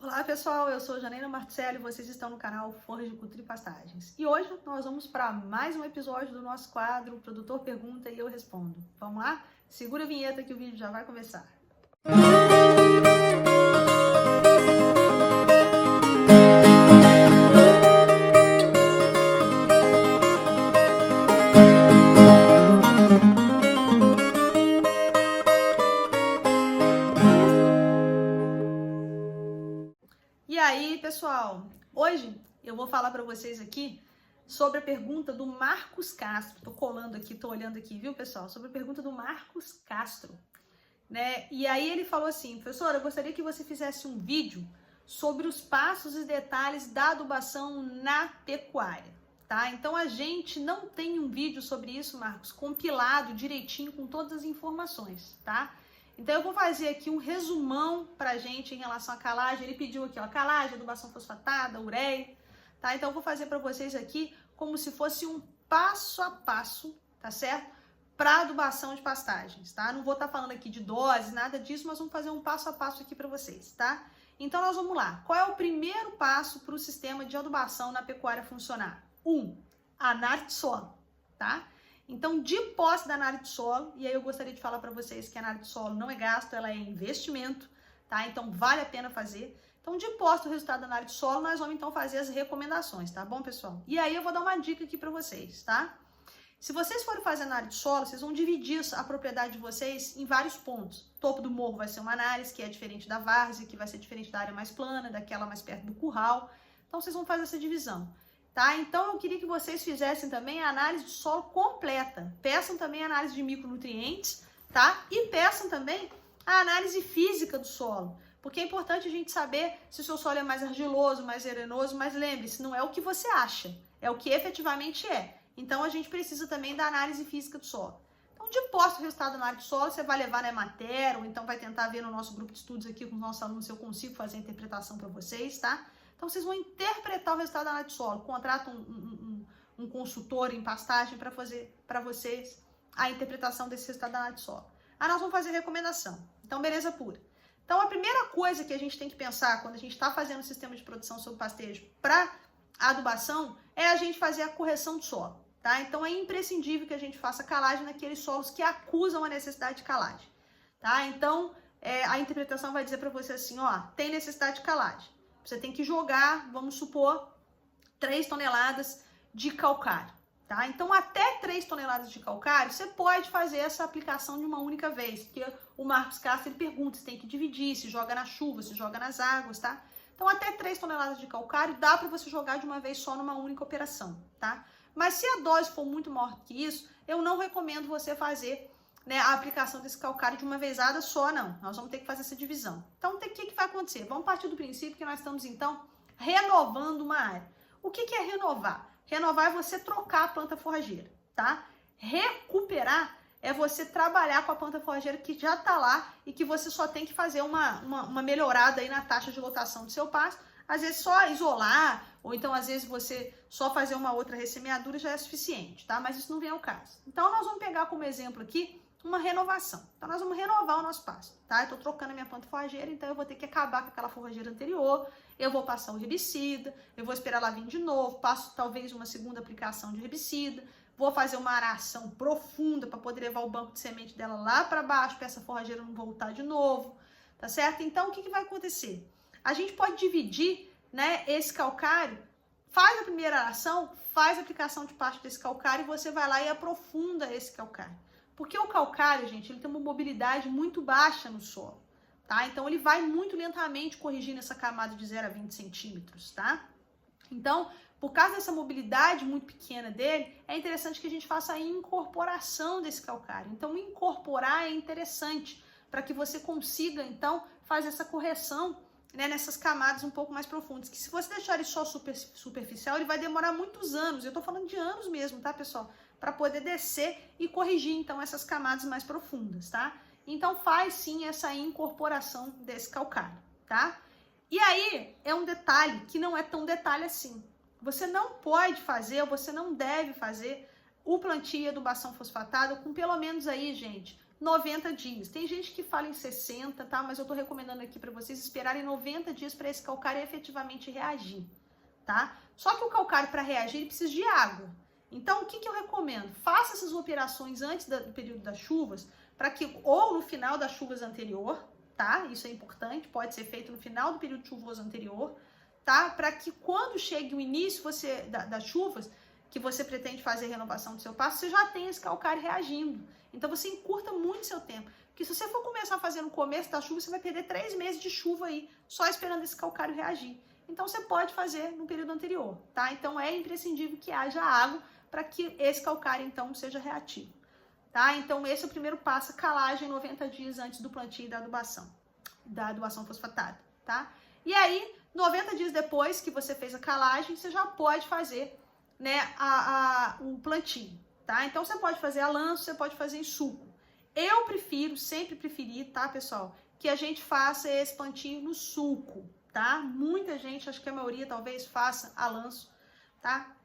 Olá pessoal, eu sou Janaína Marcelli e vocês estão no canal Floricultura e Pastagens. E hoje nós vamos para mais um episódio do nosso quadro, o produtor pergunta e eu respondo. Vamos lá? Segura a vinheta que o vídeo já vai começar. E aí, pessoal, hoje eu vou falar para vocês aqui sobre a pergunta do Marcos Castro. Tô colando aqui, tô olhando aqui, viu, pessoal? Sobre a pergunta do Marcos Castro, né? E aí ele falou assim: professora, eu gostaria que você fizesse um vídeo sobre os passos e detalhes da adubação na pecuária, tá? Então a gente não tem um vídeo sobre isso, Marcos, compilado direitinho com todas as informações, tá? Então eu vou fazer aqui um resumão pra gente em relação à calagem. Ele pediu aqui, ó, calagem, adubação fosfatada, ureia, tá? Então eu vou fazer para vocês aqui como se fosse um passo a passo, tá certo? Para adubação de pastagens, tá? Não vou estar falando aqui de dose, nada disso, mas vamos fazer um passo a passo aqui para vocês, tá? Então nós vamos lá. Qual é o primeiro passo para o sistema de adubação na pecuária funcionar? Análise de solo, tá? Então, de posse da análise de solo, e aí eu gostaria de falar para vocês que a análise de solo não é gasto, ela é investimento, tá? Então, vale a pena fazer. Então, de posse do resultado da análise de solo, nós vamos então fazer as recomendações, tá bom, pessoal? E aí eu vou dar uma dica aqui para vocês, tá? Se vocês forem fazer análise de solo, vocês vão dividir a propriedade de vocês em vários pontos. Topo do morro vai ser uma análise que é diferente da várzea, que vai ser diferente da área mais plana, daquela mais perto do curral. Então, vocês vão fazer essa divisão. Tá? Então, eu queria que vocês fizessem também a análise de solo completa. Peçam também a análise de micronutrientes, tá? E peçam também a análise física do solo. Porque é importante a gente saber se o seu solo é mais argiloso, mais arenoso, mas lembre-se, não é o que você acha, é o que efetivamente é. Então, a gente precisa também da análise física do solo. Então, de posse do resultado da análise de solo, você vai levar na Emater, ou então vai tentar ver no nosso grupo de estudos aqui com os nossos alunos se eu consigo fazer a interpretação para vocês, tá? Então, vocês vão interpretar o resultado da análise de solo. Contratam um consultor em pastagem para fazer para vocês a interpretação desse resultado da análise de solo. Aí nós vamos fazer recomendação. Então, beleza pura. Então, a primeira coisa que a gente tem que pensar quando a gente está fazendo o sistema de produção sob pastejo para adubação é a gente fazer a correção do solo, tá? Então, é imprescindível que a gente faça calagem naqueles solos que acusam a necessidade de calagem, tá? Então, a interpretação vai dizer para você assim, ó, tem necessidade de calagem. Você tem que jogar, vamos supor, 3 toneladas de calcário, tá? Então, até 3 toneladas de calcário, você pode fazer essa aplicação de uma única vez, porque o Marcos Castro, ele pergunta se tem que dividir, se joga na chuva, se joga nas águas, tá? Então, até 3 toneladas de calcário dá para você jogar de uma vez só numa única operação, tá? Mas se a dose for muito maior que isso, eu não recomendo você fazer, né, a aplicação desse calcário de uma vezada só, não. Nós vamos ter que fazer essa divisão. Então, o que vai acontecer? Vamos partir do princípio que nós estamos, então, renovando uma área. O que é renovar? Renovar é você trocar a planta forrageira, tá? Recuperar é você trabalhar com a planta forrageira que já está lá e que você só tem que fazer uma melhorada aí na taxa de lotação do seu pasto. Às vezes só isolar, ou então às vezes você só fazer uma outra ressemeadura já é suficiente, tá? Mas isso não vem ao caso. Então, nós vamos pegar como exemplo aqui uma renovação. Então, nós vamos renovar o nosso pasto, tá? Eu tô trocando a minha planta forrageira, então eu vou ter que acabar com aquela forrageira anterior, eu vou passar o herbicida, eu vou esperar ela vir de novo, passo talvez uma segunda aplicação de herbicida, vou fazer uma aração profunda para poder levar o banco de semente dela lá para baixo, para essa forrageira não voltar de novo, tá certo? Então, o que vai acontecer? A gente pode dividir, né, esse calcário, faz a primeira aração, faz a aplicação de parte desse calcário e você vai lá e aprofunda esse calcário. Porque o calcário, gente, ele tem uma mobilidade muito baixa no solo, tá? Então, ele vai muito lentamente corrigindo essa camada de 0 a 20 centímetros, tá? Então, por causa dessa mobilidade muito pequena dele, é interessante que a gente faça a incorporação desse calcário. Então, incorporar é interessante para que você consiga, então, fazer essa correção, né, nessas camadas um pouco mais profundas. Que se você deixar ele só superficial, ele vai demorar muitos anos. Eu tô falando de anos mesmo, tá, pessoal? Para poder descer e corrigir, então, essas camadas mais profundas, tá? Então, faz, sim, essa incorporação desse calcário, tá? E aí, é um detalhe que não é tão detalhe assim. Você não pode fazer, ou você não deve fazer, o plantio e adubação fosfatada com pelo menos aí, gente, 90 dias. Tem gente que fala em 60, tá? Mas eu tô recomendando aqui para vocês esperarem 90 dias para esse calcário efetivamente reagir, tá? Só que o calcário, para reagir, ele precisa de água. Então, o que eu recomendo? Faça essas operações antes do período das chuvas, para que, ou no final das chuvas anterior, tá? Isso é importante, pode ser feito no final do período chuvoso anterior, tá? Para que quando chegue o início das chuvas, que você pretende fazer a renovação do seu pasto, você já tenha esse calcário reagindo. Então, você encurta muito seu tempo. Porque se você for começar a fazer no começo da chuva, você vai perder 3 meses de chuva aí, só esperando esse calcário reagir. Então, você pode fazer no período anterior, tá? Então, é imprescindível que haja água para que esse calcário, então, seja reativo, tá? Então, esse é o primeiro passo, a calagem 90 dias antes do plantio e da adubação fosfatada, tá? E aí, 90 dias depois que você fez a calagem, você já pode fazer, né, o plantio, tá? Então, você pode fazer a lanço, você pode fazer em suco. Eu prefiro, sempre preferi, tá, pessoal, que a gente faça esse plantio no suco, tá? Muita gente, acho que a maioria talvez faça a lanço, tá?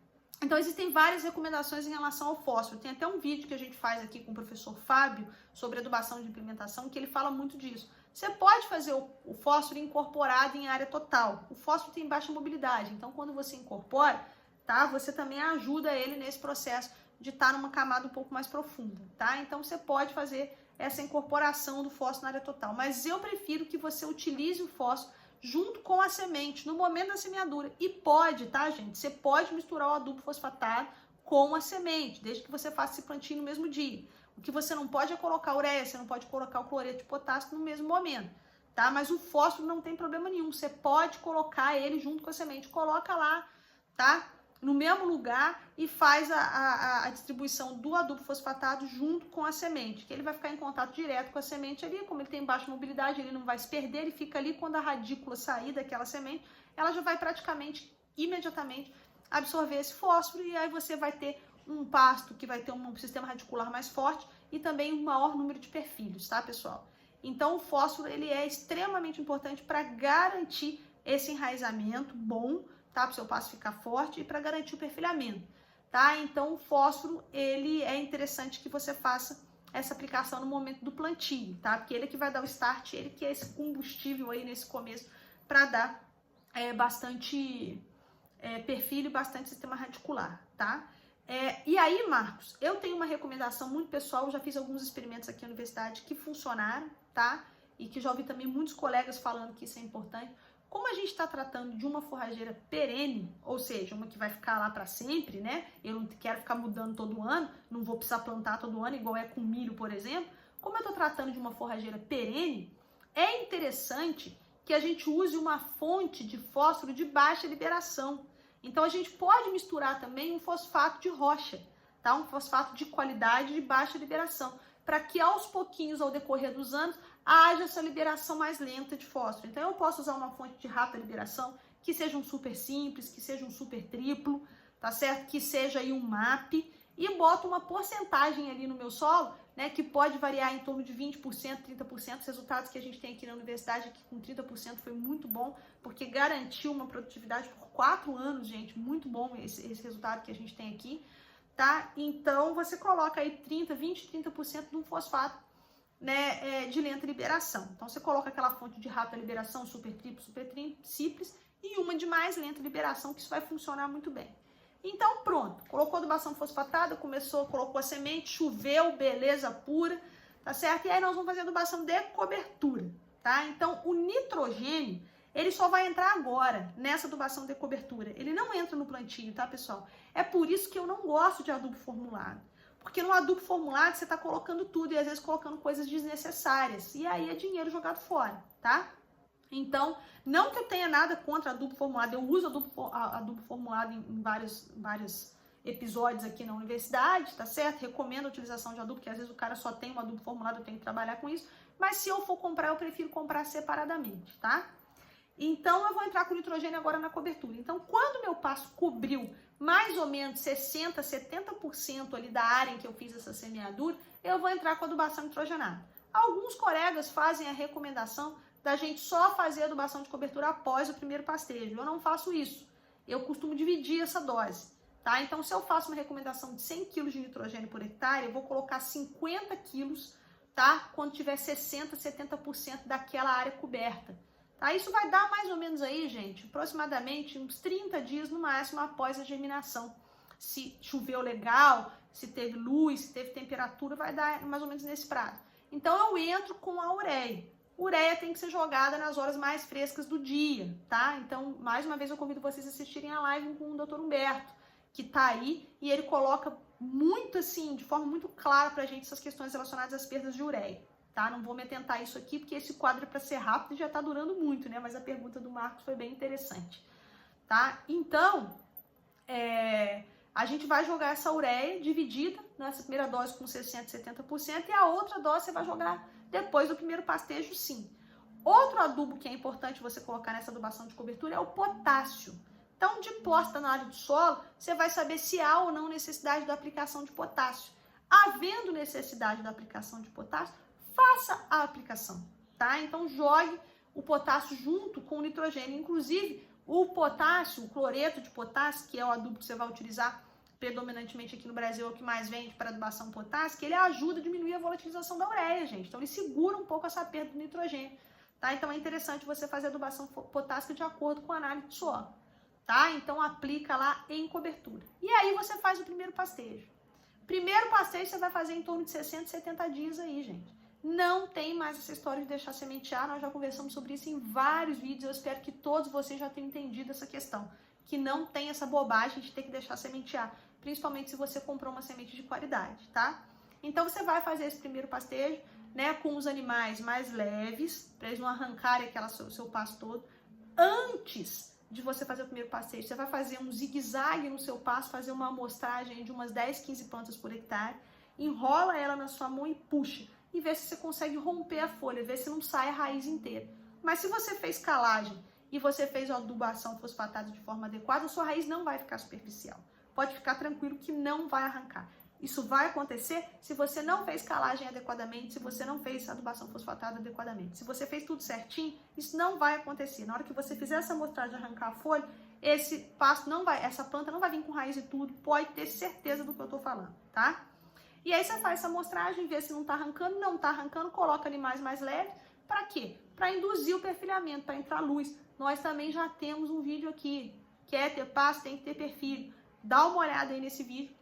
Então, existem várias recomendações em relação ao fósforo. Tem até um vídeo que a gente faz aqui com o professor Fábio sobre adubação de implementação, que ele fala muito disso. Você pode fazer o fósforo incorporado em área total. O fósforo tem baixa mobilidade, então quando você incorpora, tá? Você também ajuda ele nesse processo de estar numa camada um pouco mais profunda, tá? Então, você pode fazer essa incorporação do fósforo na área total. Mas eu prefiro que você utilize o fósforo junto com a semente, no momento da semeadura. E pode, tá, gente? Você pode misturar o adubo fosfatado com a semente, desde que você faça esse plantio no mesmo dia. O que você não pode é colocar ureia, você não pode colocar o cloreto de potássio no mesmo momento, tá? Mas o fósforo não tem problema nenhum, você pode colocar ele junto com a semente. Coloca lá, tá? No mesmo lugar e faz a distribuição do adubo fosfatado junto com a semente, que ele vai ficar em contato direto com a semente ali, como ele tem baixa mobilidade, ele não vai se perder, ele fica ali, quando a radícula sair daquela semente, ela já vai praticamente, imediatamente, absorver esse fósforo e aí você vai ter um pasto que vai ter um sistema radicular mais forte e também um maior número de perfilhos, tá, pessoal? Então, o fósforo, ele é extremamente importante para garantir esse enraizamento bom, tá? Para o seu pasto ficar forte e para garantir o perfilhamento, tá? Então, o fósforo, ele é interessante que você faça essa aplicação no momento do plantio, tá? Porque ele é que vai dar o start, ele que é esse combustível aí nesse começo para dar bastante perfilho e bastante sistema radicular, tá? E aí, Marcos, eu tenho uma recomendação muito pessoal, eu já fiz alguns experimentos aqui na universidade que funcionaram, tá? E que já ouvi também muitos colegas falando que isso é importante. Como a gente está tratando de uma forrageira perene, ou seja, uma que vai ficar lá para sempre, né? Eu não quero ficar mudando todo ano, não vou precisar plantar todo ano, igual é com milho, por exemplo. Como eu estou tratando de uma forrageira perene, é interessante que a gente use uma fonte de fósforo de baixa liberação. Então, a gente pode misturar também um fosfato de rocha, tá? Um fosfato de qualidade de baixa liberação, para que aos pouquinhos, ao decorrer dos anos, haja essa liberação mais lenta de fósforo. Então, eu posso usar uma fonte de rápida liberação, que seja um super simples, que seja um super triplo, tá certo? Que seja aí um MAP, e boto uma porcentagem ali no meu solo, né, que pode variar em torno de 20%, 30%. Os resultados que a gente tem aqui na universidade, aqui com 30%, foi muito bom, porque garantiu uma produtividade por 4 anos, gente, muito bom esse resultado que a gente tem aqui, tá? Então, você coloca aí 30% de um fosfato, né, de lenta liberação. Então, você coloca aquela fonte de rápida liberação, super triplo, super simples, e uma de mais lenta liberação, que isso vai funcionar muito bem. Então, pronto. Colocou adubação fosfatada, colocou a semente, choveu, beleza pura, tá certo? E aí, nós vamos fazer adubação de cobertura, tá? Então, o nitrogênio, ele só vai entrar agora, nessa adubação de cobertura. Ele não entra no plantio, tá, pessoal? É por isso que eu não gosto de adubo formulado. Porque no adubo formulado você está colocando tudo e às vezes colocando coisas desnecessárias. E aí é dinheiro jogado fora, tá? Então, não que eu tenha nada contra adubo formulado. Eu uso adubo formulado em vários episódios aqui na universidade, tá certo? Recomendo a utilização de adubo, porque às vezes o cara só tem um adubo formulado, eu tenho que trabalhar com isso. Mas se eu for comprar, eu prefiro comprar separadamente, tá? Então, eu vou entrar com nitrogênio agora na cobertura. Então, quando meu pasto cobriu mais ou menos 60%, 70% ali da área em que eu fiz essa semeadura, eu vou entrar com adubação nitrogenada. Alguns colegas fazem a recomendação da gente só fazer adubação de cobertura após o primeiro pastejo. Eu não faço isso. Eu costumo dividir essa dose, tá? Então, se eu faço uma recomendação de 100 kg de nitrogênio por hectare, eu vou colocar 50 kg, tá? Quando tiver 60%, 70% daquela área coberta. Tá? Isso vai dar mais ou menos aí, gente, aproximadamente uns 30 dias no máximo após a germinação. Se choveu legal, se teve luz, se teve temperatura, vai dar mais ou menos nesse prazo. Então eu entro com a ureia. Ureia tem que ser jogada nas horas mais frescas do dia, tá? Então, mais uma vez eu convido vocês a assistirem a live com o Dr. Humberto, que tá aí, e ele coloca muito assim, de forma muito clara pra gente essas questões relacionadas às perdas de ureia. Tá? Não vou me atentar a isso aqui, porque esse quadro é para ser rápido e já está durando muito, né? Mas a pergunta do Marcos foi bem interessante, tá? Então, a gente vai jogar essa ureia dividida, nessa primeira dose com 60%, 70%, e a outra dose você vai jogar depois do primeiro pastejo, sim. Outro adubo que é importante você colocar nessa adubação de cobertura é o potássio. Então, de posta na área do solo, você vai saber se há ou não necessidade da aplicação de potássio. Havendo necessidade da aplicação de potássio, faça a aplicação, tá? Então, jogue o potássio junto com o nitrogênio. Inclusive, o potássio, o cloreto de potássio, que é o adubo que você vai utilizar predominantemente aqui no Brasil, é o que mais vende para adubação potássica, ele ajuda a diminuir a volatilização da ureia, gente. Então, ele segura um pouco essa perda do nitrogênio, tá? Então, é interessante você fazer a adubação potássica de acordo com a análise do solo, tá? Então, aplica lá em cobertura. E aí, você faz o primeiro pastejo. Primeiro pastejo, você vai fazer em torno de 60, 70 dias aí, gente. Não tem mais essa história de deixar sementear, nós já conversamos sobre isso em vários vídeos, eu espero que todos vocês já tenham entendido essa questão, que não tem essa bobagem de ter que deixar sementear, principalmente se você comprou uma semente de qualidade, tá? Então você vai fazer esse primeiro pastejo, né, com os animais mais leves, para eles não arrancarem seu pasto todo. Antes de você fazer o primeiro pastejo, você vai fazer um zigue-zague no seu pasto, fazer uma amostragem de umas 10, 15 plantas por hectare, enrola ela na sua mão e puxa, e ver se você consegue romper a folha, ver se não sai a raiz inteira. Mas se você fez calagem e você fez a adubação fosfatada de forma adequada, a sua raiz não vai ficar superficial. Pode ficar tranquilo que não vai arrancar. Isso vai acontecer se você não fez calagem adequadamente, se você não fez adubação fosfatada adequadamente. Se você fez tudo certinho, isso não vai acontecer. Na hora que você fizer essa amostragem de arrancar a folha, esse pasto não vai, essa planta não vai vir com raiz e tudo, pode ter certeza do que eu tô falando, tá? E aí você faz essa amostragem, vê se não tá arrancando, coloca animais mais leves. Para quê? Para induzir o perfilhamento, para entrar luz. Nós também já temos um vídeo aqui. Quer ter pasto, tem que ter perfil. Dá uma olhada aí nesse vídeo,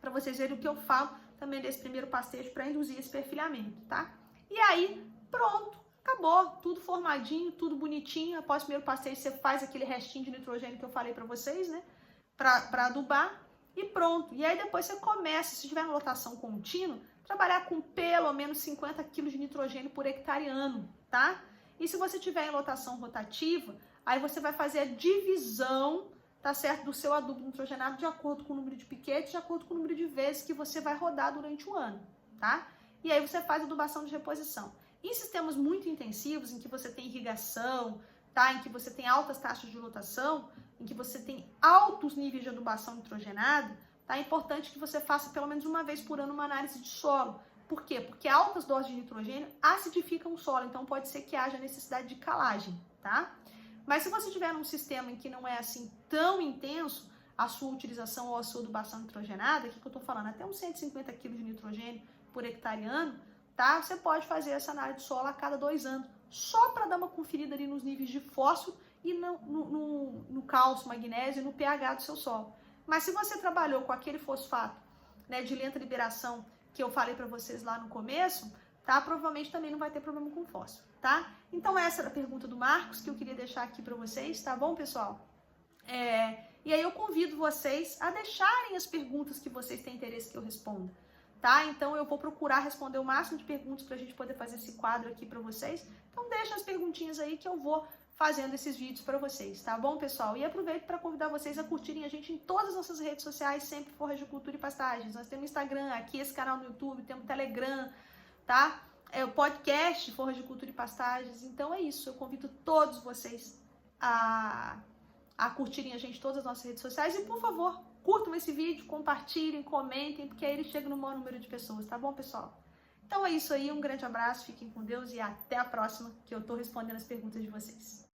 para vocês verem o que eu falo também desse primeiro pastejo para induzir esse perfilhamento, tá? E aí, pronto, acabou. Tudo formadinho, tudo bonitinho. Após o primeiro pastejo, você faz aquele restinho de nitrogênio que eu falei para vocês, né? Para adubar. E pronto. E aí depois você começa, se tiver uma lotação contínua, trabalhar com pelo menos 50 kg de nitrogênio por hectare ano, tá? E se você tiver em lotação rotativa, aí você vai fazer a divisão, tá certo, do seu adubo nitrogenado de acordo com o número de piquetes, de acordo com o número de vezes que você vai rodar durante o ano, tá? E aí você faz a adubação de reposição. Em sistemas muito intensivos, em que você tem irrigação, tá? Em que você tem altas taxas de lotação, em que você tem altos níveis de adubação nitrogenada, tá? É importante que você faça pelo menos uma vez por ano uma análise de solo. Por quê? Porque altas doses de nitrogênio acidificam o solo, então pode ser que haja necessidade de calagem, tá? Mas se você tiver num sistema em que não é assim tão intenso a sua utilização ou a sua adubação nitrogenada, o que eu tô falando? Até uns 150 kg de nitrogênio por hectare ano, tá? Você pode fazer essa análise de solo a cada 2 anos, só para dar uma conferida ali nos níveis de fósforo e no cálcio, magnésio e no pH do seu solo. Mas se você trabalhou com aquele fosfato, né, de lenta liberação que eu falei para vocês lá no começo, tá? Provavelmente também não vai ter problema com fósforo, tá? Então essa era a pergunta do Marcos que eu queria deixar aqui para vocês, tá bom, pessoal? E aí eu convido vocês a deixarem as perguntas que vocês têm interesse que eu responda, tá? Então eu vou procurar responder o máximo de perguntas para a gente poder fazer esse quadro aqui para vocês. Então deixa as perguntinhas aí que eu vou fazendo esses vídeos para vocês, tá bom, pessoal? E aproveito para convidar vocês a curtirem a gente em todas as nossas redes sociais, sempre Forras de Cultura e Pastagens. Nós temos Instagram, aqui esse canal no YouTube, temos Telegram, tá? O podcast Forras de Cultura e Pastagens. Então é isso, eu convido todos vocês a curtirem a gente em todas as nossas redes sociais e, por favor, curtam esse vídeo, compartilhem, comentem, porque aí ele chega no maior número de pessoas, tá bom, pessoal? Então é isso aí, um grande abraço, fiquem com Deus e até a próxima, que eu tô respondendo as perguntas de vocês.